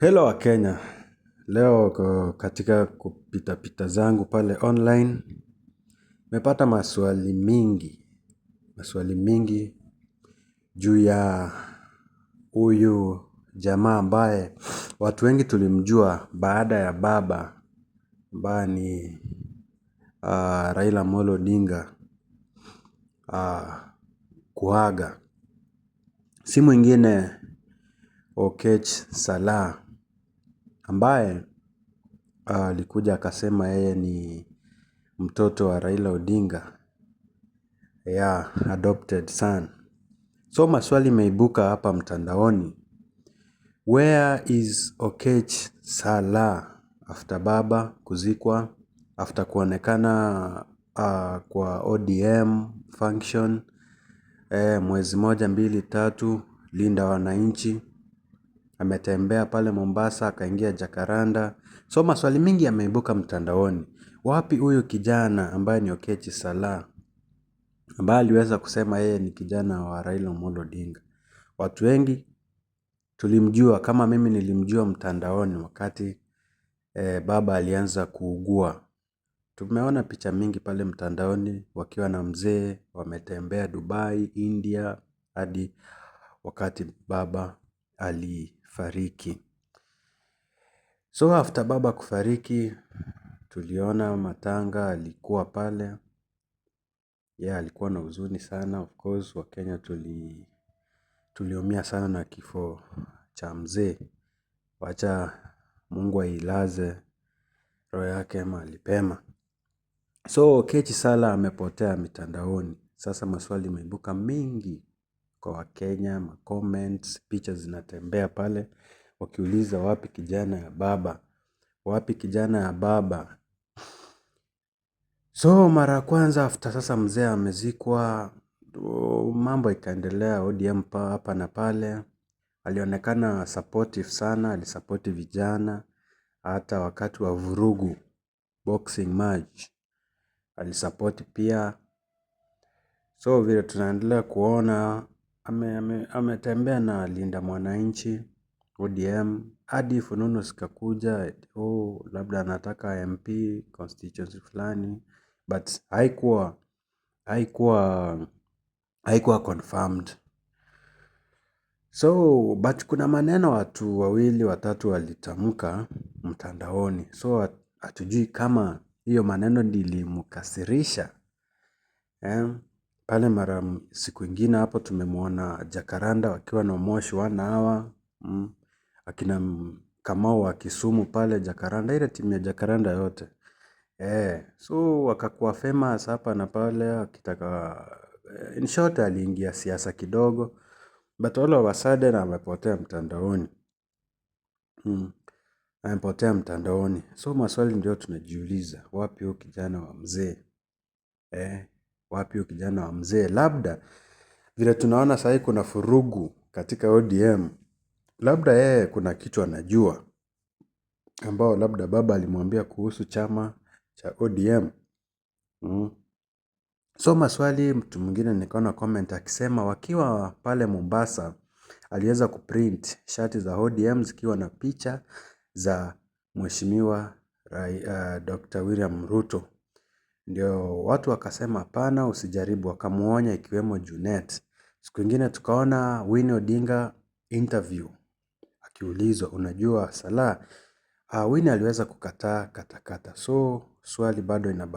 Hello wa Kenya, leo katika kupita pita zangu pale online, nimepata maswali mingi juu ya huyu jamaa ambaye watu wengi tulimjua baada ya baba ambaye ni Raila Amolo Odinga kuaga. Si mwingine Okech Salah ambaye alikuja akasema yeye ni mtoto wa Raila Odinga, adopted son. So maswali imeibuka hapa mtandaoni. Where is Okech Salah after baba kuzikwa, after kuonekana kwa ODM function, mwezi 1, 2, 3, linda wananchi, ametembea pale Mombasa, akaingia Jakaranda. So maswali mingi yameibuka mtandaoni. Wapi huyu kijana ambaye ni Okech Salah, ambaye aliweza kusema yeye ni kijana wa Raila Amolo Odinga? Watu wengi tulimjua, kama mimi nilimjua mtandaoni wakati baba alianza kuugua. Tumeona picha mingi pale mtandaoni wakiwa na mzee, wametembea Dubai, India, hadi wakati baba alifariki. So after baba kufariki, tuliona matanga, alikuwa pale. Alikuwa na huzuni sana, of course Wakenya tuliumia sana na kifo cha mzee. Wacha Mungu ailaze roho yake mahali pema. So Okech Salah amepotea mitandaoni. Sasa maswali imeibuka mingi kwa Wakenya, comments, picha zinatembea pale wakiuliza wapi kijana ya baba? Wapi kijana ya baba? So mara kwanza after sasa mzee amezikwa, mambo ikaendelea ODM hapa na pale. Alionekana supportive sana, alisupport vijana hata wakati wa vurugu, boxing match alisupport pia. So vile tunaendelea kuona ametembea na linda mwananchi ODM, hadi fununu zikakuja labda anataka MP constituency fulani, but haikuwa confirmed. So but kuna maneno watu 2, 3 walitamka mtandaoni. So hatujui kama hiyo maneno ilimkasirisha. Pale mara siku ingine hapo tumemwona Jakaranda wakiwa na moshi 1 hour. Akina Kamau wa Kisumu pale Jakaranda, ile timu ya Jakaranda yote. So wakakuwa famous hapa na pale, akitaka in short aliingia siasa kidogo, but all of a sudden amepotea mtandaoni. Amepotea mtandaoni. So maswali ndio tunajiuliza, wapi huyu kijana wa mzee? Wapi huyu kijana wa mzee? Labda vile tunaona sasa kuna furugu katika ODM, labda yeye kuna kitu anajua ambao labda baba alimwambia kuhusu chama cha ODM. So maswali, mtu mwingine nikaona comment akisema wakiwa pale Mombasa aliweza kuprint shati za ODM zikiwa na picha za mheshimiwa Dr. William Ruto. Ndio watu wakasema hapana, usijaribu, wakamuonya ikiwemo Junet. Siku ingine tukaona Winnie Odinga interview akiulizwa, unajua Salah? Winnie aliweza kukataa katakata. So swali bado inabaki.